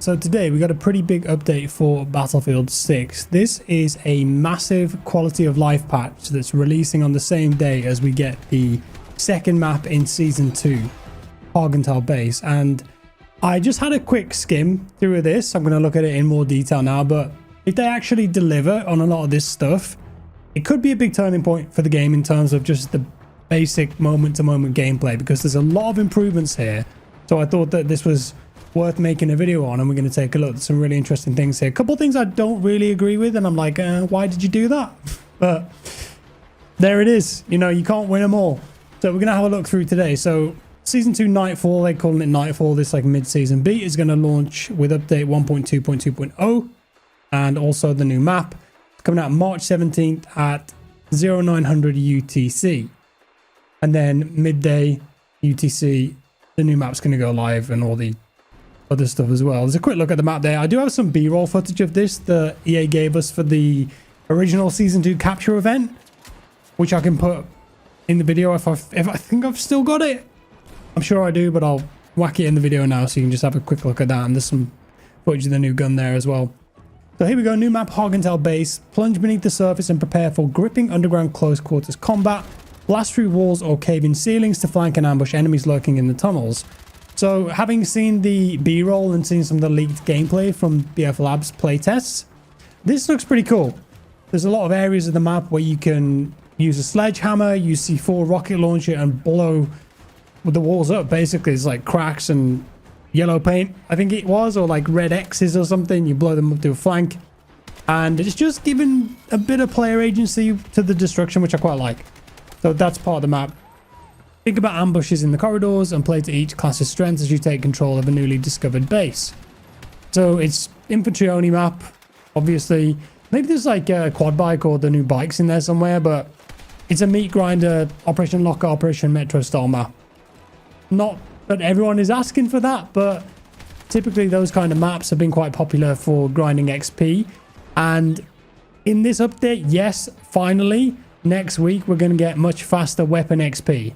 So today we got a pretty big update for Battlefield 6. This is a massive quality of life patch that's releasing on the same day as we get the second map in Season 2, Hogel Base. And I just had a quick skim through this. I'm going to look at it in more detail now, but if they actually deliver on a lot of this stuff, it could be a big turning point for the game in terms of just the basic moment-to-moment gameplay, because there's a lot of improvements here. So I thought that this was worth making a video on, and we're going to take a look at some really interesting things here. A couple of things I don't really agree with, and I'm like, why did you do that? But there it is. You know, you can't win them all. So we're going to have a look through today. So Season 2 Nightfall, they're calling it Nightfall. This like mid-season beat is going to launch with update 1.2.2.0 and also the new map. It's coming out March 17th at 0900 UTC. And then midday UTC, the new map's going to go live and all the other stuff as well. There's a quick look at the map there. I do have some B-roll footage of this that EA gave us for the original Season 2 capture event, which I can put in the video if I think I've still got it. I'm sure I do, but I'll whack it in the video now so you can just have a quick look at that. And there's some footage of the new gun there as well. So here we go, new map, Hogel Base. Plunge beneath the surface and prepare for gripping underground close quarters combat. Blast through walls or cave in ceilings to flank and ambush enemies lurking in the tunnels. So having seen the B-roll and seen some of the leaked gameplay from BF Labs playtests, this looks pretty cool. There's a lot of areas of the map where you can use a sledgehammer, use C4 rocket launcher and blow the walls up. Basically, it's like cracks and yellow paint, I think it was, or like red X's or something. You blow them up to a flank. And it's just giving a bit of player agency to the destruction, which I quite like. So that's part of the map. Think about ambushes in the corridors and play to each class's strengths as you take control of a newly discovered base. So it's infantry only map, obviously. Maybe there's like a quad bike or the new bikes in there somewhere, but it's a meat grinder, Operation Locker, Operation Metro style map. Not that everyone is asking for that, but typically those kind of maps have been quite popular for grinding XP. And in this update, yes, finally, next week we're going to get much faster weapon XP,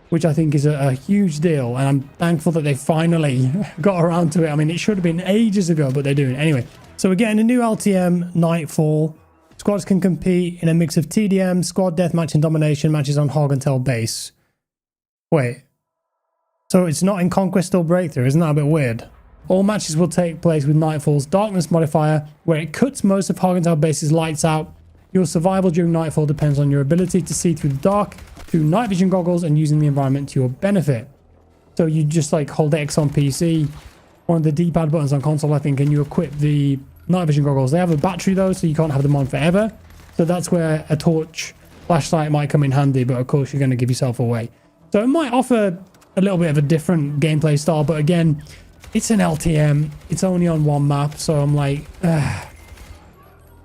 which I think is a huge deal, and I'm thankful that they finally got around to it. I mean, it should have been ages ago, but they're doing it anyway. So we're getting a new LTM, Nightfall. Squads can compete in a mix of TDM, squad deathmatch and domination matches on Hogel Base. Wait. So it's not in Conquest or Breakthrough, isn't that a bit weird? All matches will take place with Nightfall's darkness modifier, where it cuts most of Hogel Base's lights out. Your survival during Nightfall depends on your ability to see through the dark, through night vision goggles, and using the environment to your benefit. So you just like hold X on PC, one of the D-pad buttons on console, I think, and you equip the night vision goggles. They have a battery though, so you can't have them on forever. So that's where a torch flashlight might come in handy, but of course you're going to give yourself away. So it might offer a little bit of a different gameplay style, but again, it's an LTM. It's only on one map, so I'm like,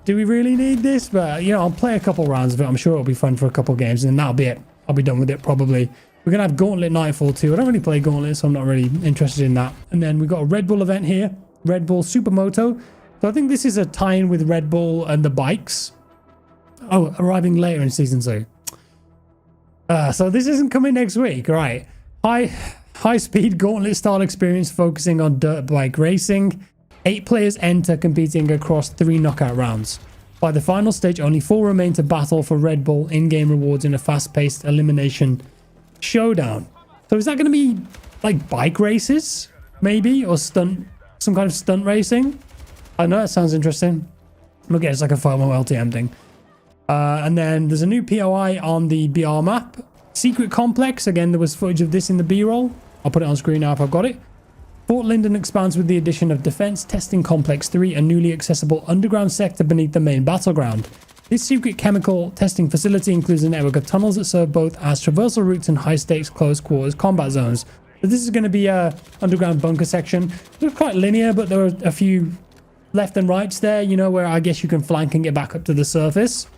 do we really need this? But, you know, I'll play a couple rounds of it. I'm sure it'll be fun for a couple games, and then that'll be it. I'll be done with it, probably. We're going to have Gauntlet Nightfall, too. I don't really play Gauntlet, so I'm not really interested in that. And then we've got a Red Bull event here. Red Bull Supermoto. So I think this is a tie-in with Red Bull and the bikes. Oh, arriving later in Season 2. So this isn't coming next week, right? High-speed Gauntlet-style experience focusing on dirt bike racing. 8 players enter, competing across 3 knockout rounds. By the final stage, only 4 remain to battle for Red Bull in-game rewards in a fast-paced elimination showdown. So is that going to be like bike races, maybe, or some kind of stunt racing? I know that sounds interesting. Look, it's like a FOMO LTM thing. And then there's a new POI on the BR map. Secret Complex. Again, there was footage of this in the B-roll. I'll put it on screen now if I've got it. Fort Linden expands with the addition of Defense Testing Complex 3, a newly accessible underground sector beneath the main battleground. This secret chemical testing facility includes a network of tunnels that serve both as traversal routes and high-stakes close quarters combat zones. So this is going to be a underground bunker section. It's quite linear, but there are a few left and rights there, you know, where I guess you can flank and get back up to the surface.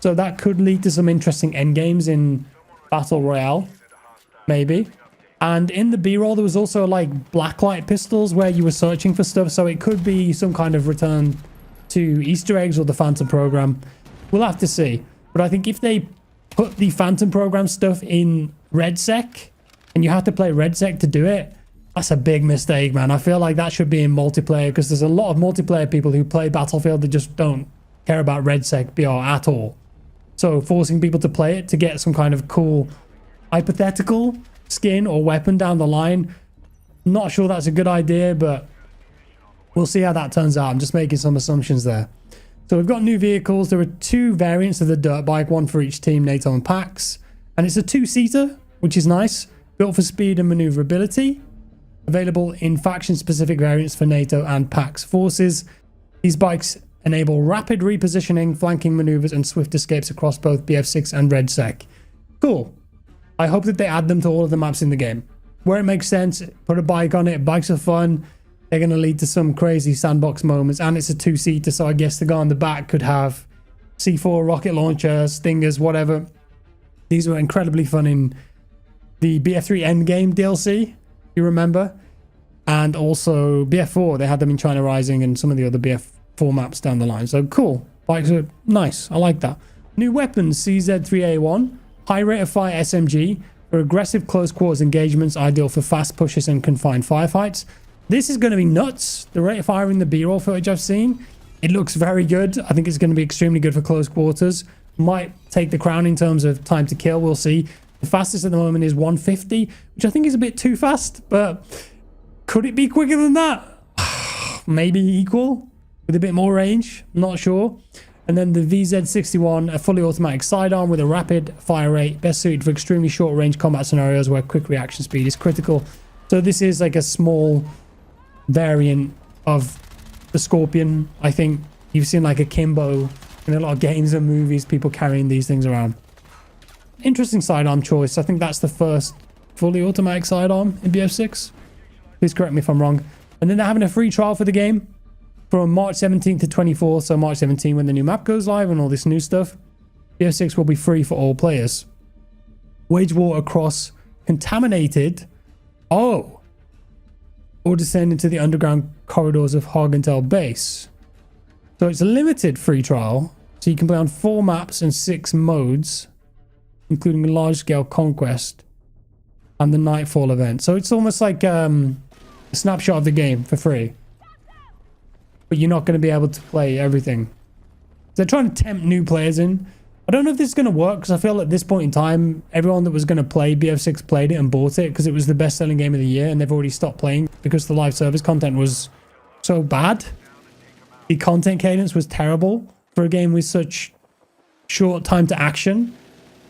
So that could lead to some interesting endgames in Battle Royale, maybe. And in the B-roll, there was also like blacklight pistols where you were searching for stuff. So it could be some kind of return to Easter eggs or the Phantom program. We'll have to see. But I think if they put the Phantom program stuff in RedSec, and you have to play RedSec to do it, That's a big mistake, man. I feel like that should be in multiplayer, because there's a lot of multiplayer people who play Battlefield that just don't care about RedSec BR at all. So forcing people to play it to get some kind of cool hypothetical skin or weapon down the line, not sure that's a good idea, but we'll see how that turns out. I'm just making some assumptions there. So we've got new vehicles. There are 2 variants of the dirt bike, one for each team, NATO and PAX. And it's a 2-seater, which is nice. Built for speed and maneuverability. Available in faction-specific variants for NATO and PAX forces. These bikes enable rapid repositioning, flanking maneuvers, and swift escapes across both BF6 and RedSec. Cool. I hope that they add them to all of the maps in the game. Where it makes sense, put a bike on it. Bikes are fun. They're going to lead to some crazy sandbox moments, and it's a 2-seater, so I guess the guy on the back could have C4 rocket launcher, stingers, whatever. These were incredibly fun in the BF3 Endgame DLC, you remember, and also BF4. They had them in China Rising and some of the other BF4 maps down the line. So cool. Bikes are nice. I like that. New weapons: CZ3A1, high rate of fire SMG for aggressive close quarters engagements, ideal for fast pushes and confined firefights. This is going to be nuts. The rate of fire in the B-roll footage I've seen, it looks very good. I think it's going to be extremely good for close quarters. Might take the crown in terms of time to kill. We'll see. The fastest at the moment is 150, which I think is a bit too fast, but could it be quicker than that? Maybe equal with a bit more range. Not sure. And then the VZ61, a fully automatic sidearm with a rapid fire rate, best suited for extremely short range combat scenarios where quick reaction speed is critical. So this is like a small variant of the Scorpion. I think you've seen like a Kimbo in a lot of games and movies, people carrying these things around. Interesting sidearm choice. I think that's the first fully automatic sidearm in BF6. Please correct me if I'm wrong. And then they're having a free trial for the game from March 17th to 24th. So March 17th when the new map goes live and all this new stuff. BF6 will be free for all players. Wage war across contaminated. Oh. Or descend into the underground corridors of Hogel Base. So it's a limited free trial. So you can play on 4 maps and 6 modes, including a large-scale conquest and the Nightfall event. So it's almost like a snapshot of the game for free. But you're not going to be able to play everything. They're trying to tempt new players in. I don't know if this is going to work, because I feel at this point in time, everyone that was going to play BF6 played it and bought it because it was the best-selling game of the year, and they've already stopped playing because the live service content was so bad. The content cadence was terrible for a game with such short time to action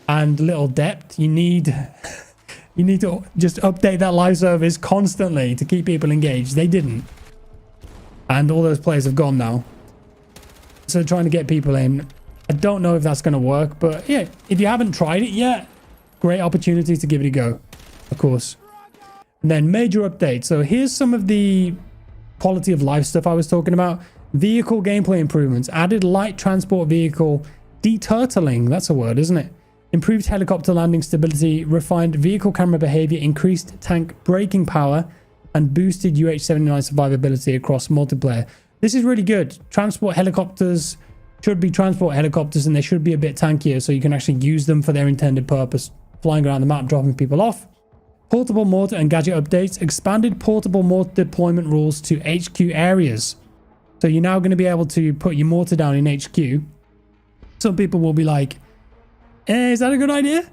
and little depth. You need to just update that live service constantly to keep people engaged. They didn't. And all those players have gone now. So trying to get people in. I don't know if that's going to work, but yeah, if you haven't tried it yet, great opportunity to give it a go, of course. And then major updates. So here's some of the quality of life stuff I was talking about. Vehicle gameplay improvements. Added light transport vehicle deturtling. That's a word, isn't it? Improved helicopter landing stability, refined vehicle camera behavior, increased tank braking power, and boosted UH-79 survivability across multiplayer. This is really good. Transport helicopters should be transport helicopters, and they should be a bit tankier so you can actually use them for their intended purpose, flying around the map, dropping people off. Portable mortar and gadget updates. Expanded portable mortar deployment rules to HQ areas. So you're now going to be able to put your mortar down in HQ. Some people will be like, is that a good idea?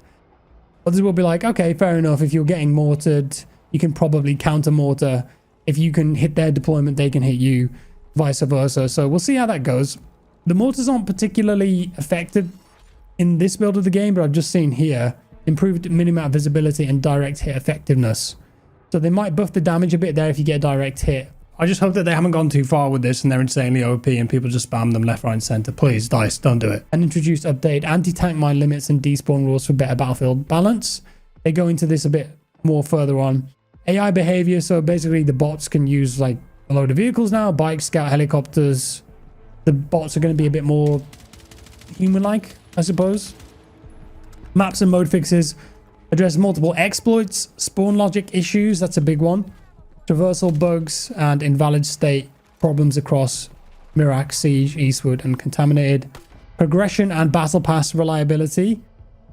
Others will be like, okay, fair enough. If you're getting mortared, you can probably counter mortar. If you can hit their deployment, they can hit you, vice versa. So we'll see how that goes. The mortars aren't particularly effective in this build of the game, but I've just seen here improved minimap visibility and direct hit effectiveness. So they might buff the damage a bit there if you get a direct hit. I just hope that they haven't gone too far with this and they're insanely OP and people just spam them left, right, and center. Please, DICE, don't do it. And introduced update anti-tank mine limits and despawn rules for better battlefield balance. They go into this a bit more further on. AI behavior, so basically the bots can use like a load of vehicles now, bikes, scout helicopters. The bots are going to be a bit more human-like, I suppose. Maps and mode fixes. Address multiple exploits, spawn logic issues, that's a big one. Traversal bugs and invalid state problems across Mirak, Siege, Eastwood, and Contaminated. Progression and battle pass reliability.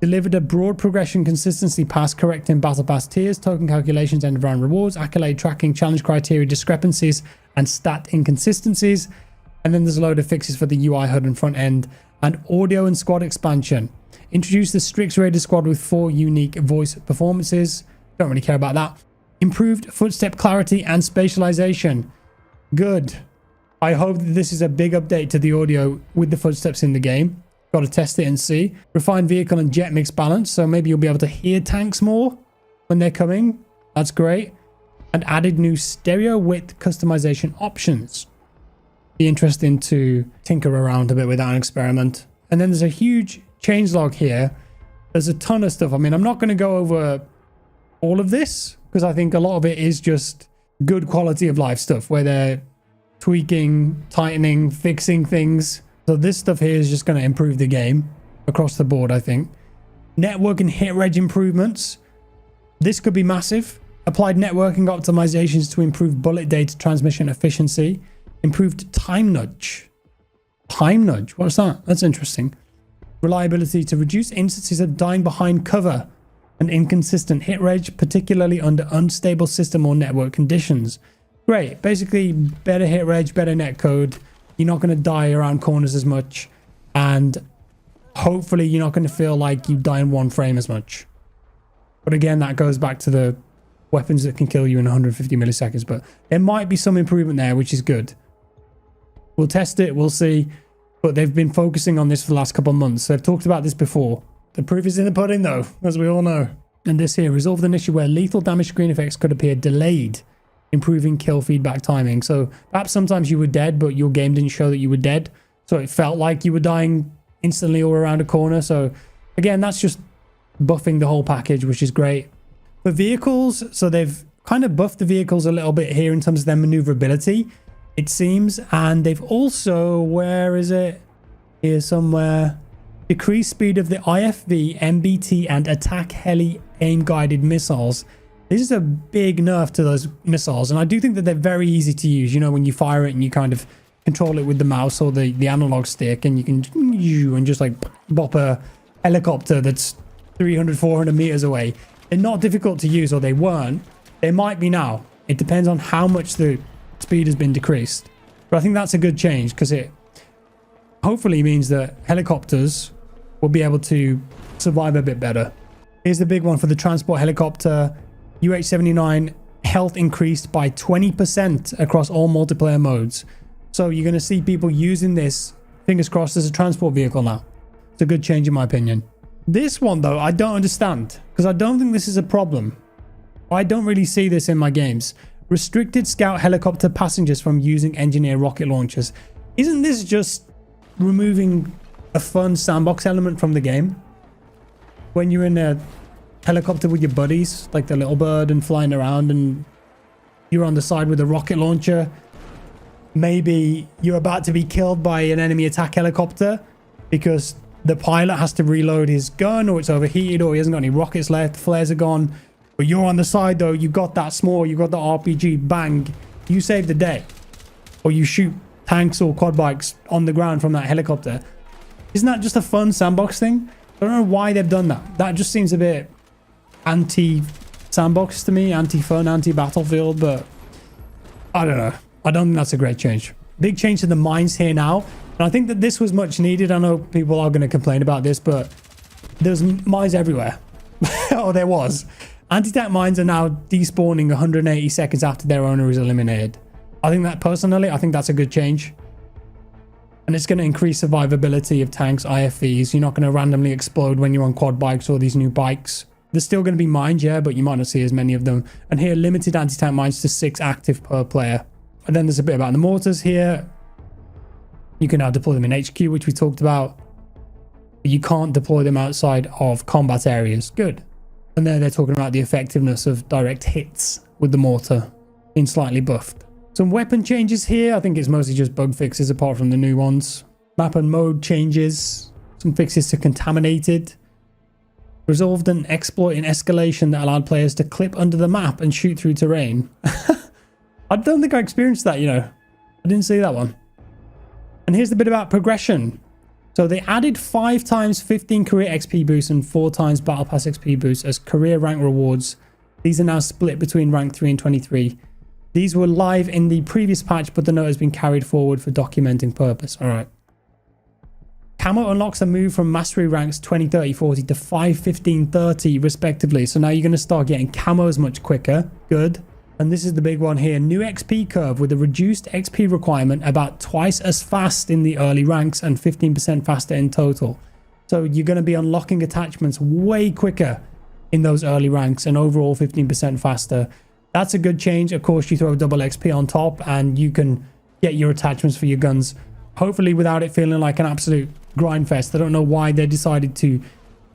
Delivered a broad progression consistency past correcting battle pass tiers, token calculations, end of round rewards, accolade tracking, challenge criteria discrepancies, and stat inconsistencies. And then there's a load of fixes for the UI HUD and front end, and audio and squad expansion. Introduced the Strix Raiders squad with 4 unique voice performances. Don't really care about that. Improved footstep clarity and spatialization. Good. I hope that this is a big update to the audio with the footsteps in the game. Got to test it and see. Refined vehicle and jet mix balance, so maybe you'll be able to hear tanks more when they're coming. That's great. And added new stereo width customization options. Be interesting to tinker around a bit with that and experiment. And then there's a huge changelog here. There's a ton of stuff. I mean, I'm not going to go over all of this because I think a lot of it is just good quality of life stuff where they're tweaking, tightening, fixing things. So this stuff here is just going to improve the game across the board, I think. Network and hit reg improvements. This could be massive. Applied networking optimizations to improve bullet data transmission efficiency. Improved time nudge. Time nudge? What's that? That's interesting. Reliability to reduce instances of dying behind cover and inconsistent hit reg, particularly under unstable system or network conditions. Great. Basically, better hit reg, better netcode. You're not going to die around corners as much. And hopefully you're not going to feel like you die in one frame as much. But again, that goes back to the weapons that can kill you in 150 milliseconds. But there might be some improvement there, which is good. We'll test it. We'll see. But they've been focusing on this for the last couple of months. They've talked about this before. The proof is in the pudding, though, as we all know. And this here resolved an issue where lethal damage screen effects could appear delayed, improving kill feedback timing. So perhaps sometimes you were dead, but your game didn't show that you were dead. So it felt like you were dying instantly all around a corner. So again, that's just buffing the whole package, which is great. For vehicles, so they've kind of buffed the vehicles a little bit here in terms of their maneuverability, it seems. And they've also, where is it? Here somewhere. Decreased speed of the IFV, MBT, and attack heli aim-guided missiles. This is a big nerf to those missiles, and I do think that they're very easy to use. You know, when you fire it and you kind of control it with the mouse or the analog stick, and you can and just like bop a helicopter that's 300, 400 meters away. They're not difficult to use, or they weren't. They might be now. It depends on how much the speed has been decreased. But I think that's a good change because it hopefully means that helicopters will be able to survive a bit better. Here's the big one for the transport helicopter. UH-79 health increased by 20% across all multiplayer modes. So you're going to see people using this, fingers crossed, as a transport vehicle now. It's a good change in my opinion. This one though, I don't understand because I don't think this is a problem. I don't really see this in my games. Restricted scout helicopter passengers from using engineer rocket launchers. Isn't this just removing a fun sandbox element from the game? When you're in a helicopter with your buddies, like the little bird, and flying around, and you're on the side with a rocket launcher, maybe you're about to be killed by an enemy attack helicopter because the pilot has to reload his gun, or it's overheated, or he hasn't got any rockets left, flares are gone. But you're on the side though, you got that small, you got the RPG, bang, you save the day. Or you shoot tanks or quad bikes on the ground from that helicopter. Isn't that just a fun sandbox thing? I don't know why they've done that. That just seems a bit anti-sandbox to me, anti-fun, anti-battlefield, but I don't know. I don't think that's a great change. Big change to the mines here now. And I think that this was much needed. I know people are going to complain about this, but there's mines everywhere. Oh, there was. Anti-tank mines are now despawning 180 seconds after their owner is eliminated. I think that personally, I think that's a good change. And it's going to increase survivability of tanks, IFVs. You're not going to randomly explode when you're on quad bikes or these new bikes. There's still going to be mines, yeah, but you might not see as many of them. And here, limited anti-tank mines to 6 active per player. And then there's a bit about the mortars here. You can now deploy them in HQ, which we talked about. But you can't deploy them outside of combat areas. Good. And there they're talking about the effectiveness of direct hits with the mortar being slightly buffed. Some weapon changes here. I think it's mostly just bug fixes apart from the new ones. Map and mode changes. Some fixes to contaminated. Resolved an exploit in escalation that allowed players to clip under the map and shoot through terrain. I don't think I experienced that, you know. I didn't see that one. And here's the bit about progression. So they added 5 times 15 career XP boosts and 4 times battle pass XP boosts as career rank rewards. These are now split between rank 3 and 23. These were live in the previous patch, but the note has been carried forward for documenting purpose. All right. Camo unlocks are moved from mastery ranks 20, 30, 40 to 5, 15, 30 respectively. So now you're going to start getting camos much quicker. Good. And this is the big one here. New XP curve with a reduced XP requirement, about twice as fast in the early ranks and 15% faster in total. So you're going to be unlocking attachments way quicker in those early ranks and overall 15% faster. That's a good change. Of course, you throw double XP on top and you can get your attachments for your guns, hopefully without it feeling like an absolute grind fest. I don't know why they decided to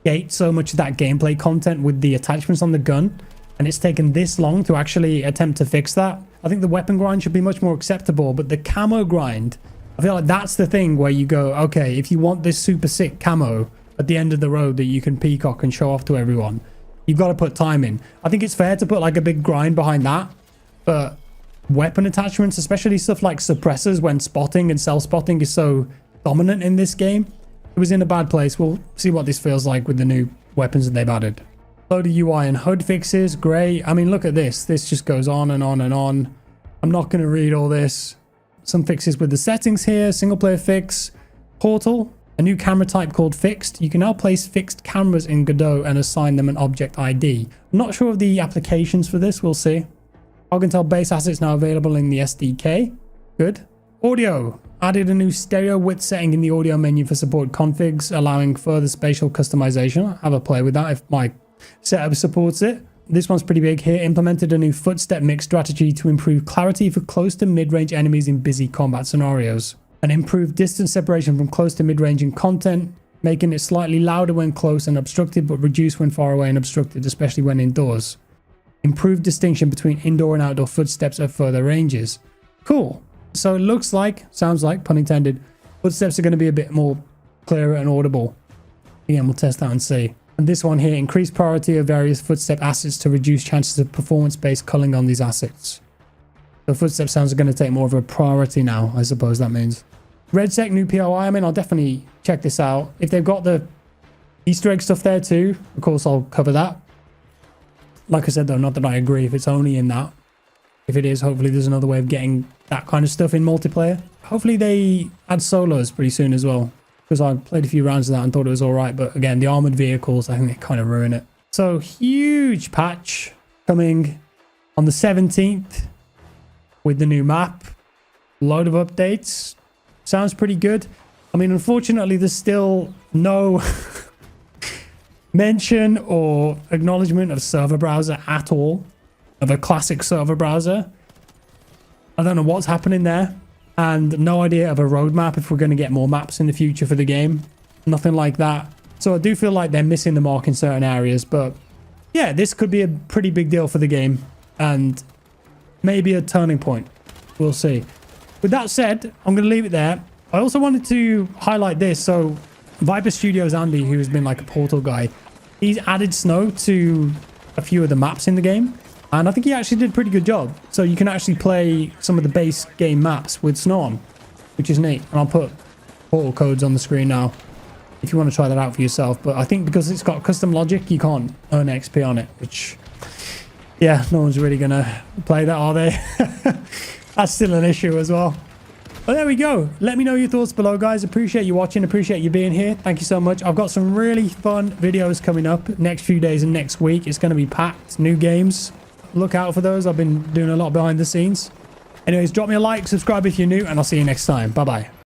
gate so much of that gameplay content with the attachments on the gun, and it's taken this long to actually attempt to fix that. I think the weapon grind should be much more acceptable, but the camo grind, I feel like that's the thing where you go, okay, if you want this super sick camo at the end of the road that you can peacock and show off to everyone, you've got to put time in. I think it's fair to put like a big grind behind that, but weapon attachments, especially stuff like suppressors when spotting and self-spotting is so dominant in this game, it was in a bad place. We'll see what this feels like with the new weapons that they've added. Load of UI and HUD fixes, great. I mean, look at this. This just goes on and on and on. I'm not going to read all this. Some fixes with the settings here. Single player fix. Portal. A new camera type called fixed. You can now place fixed cameras in Godot and assign them an object ID. I'm not sure of the applications for this. We'll see. Hogel Base assets now available in the SDK. Good. Audio. Added a new stereo width setting in the audio menu for support configs, allowing further spatial customization. I'll have a play with that if my setup supports it. This one's pretty big here. Implemented a new footstep mix strategy to improve clarity for close to mid-range enemies in busy combat scenarios. An improved distance separation from close to mid-range in content, making it slightly louder when close and obstructed, but reduced when far away and obstructed, especially when indoors. Improved distinction between indoor and outdoor footsteps at further ranges. Cool. So it looks like, sounds like, pun intended, footsteps are going to be a bit more clearer and audible. Again, we'll test that and see. And this one here, increased priority of various footstep assets to reduce chances of performance-based culling on these assets. So footstep sounds are going to take more of a priority now, I suppose that means. RedSec, new POI, I mean, I'll definitely check this out. If they've got the Easter egg stuff there too, of course I'll cover that. Like I said though, not that I agree if it's only in that. If it is, hopefully there's another way of getting that kind of stuff in multiplayer. Hopefully they add solos pretty soon as well, because I played a few rounds of that and thought it was all right. But again, the armored vehicles, I think they kind of ruin it. So huge patch coming on the 17th with the new map. Load of updates. Sounds pretty good. I mean, unfortunately, there's still no mention or acknowledgement of server browser at all, of a classic server browser. I don't know what's happening there, and no idea of a roadmap if we're going to get more maps in the future for the game. Nothing like that. So I do feel like they're missing the mark in certain areas, but yeah, this could be a pretty big deal for the game and maybe a turning point. We'll see. With that said, I'm going to leave it there. I also wanted to highlight this. So Viper Studios Andy, who has been like a Portal guy, he's added snow to a few of the maps in the game. And I think he actually did a pretty good job. So you can actually play some of the base game maps with snow on, which is neat. And I'll put Portal codes on the screen now if you want to try that out for yourself. But I think because it's got custom logic, you can't earn XP on it, which, yeah, no one's really going to play that, are they? That's still an issue as well. But there we go. Let me know your thoughts below, guys. Appreciate you watching. Appreciate you being here. Thank you so much. I've got some really fun videos coming up next few days and next week. It's going to be packed. New games. Look out for those. I've been doing a lot behind the scenes. Anyways, drop me a like, subscribe if you're new, and I'll see you next time. Bye-bye.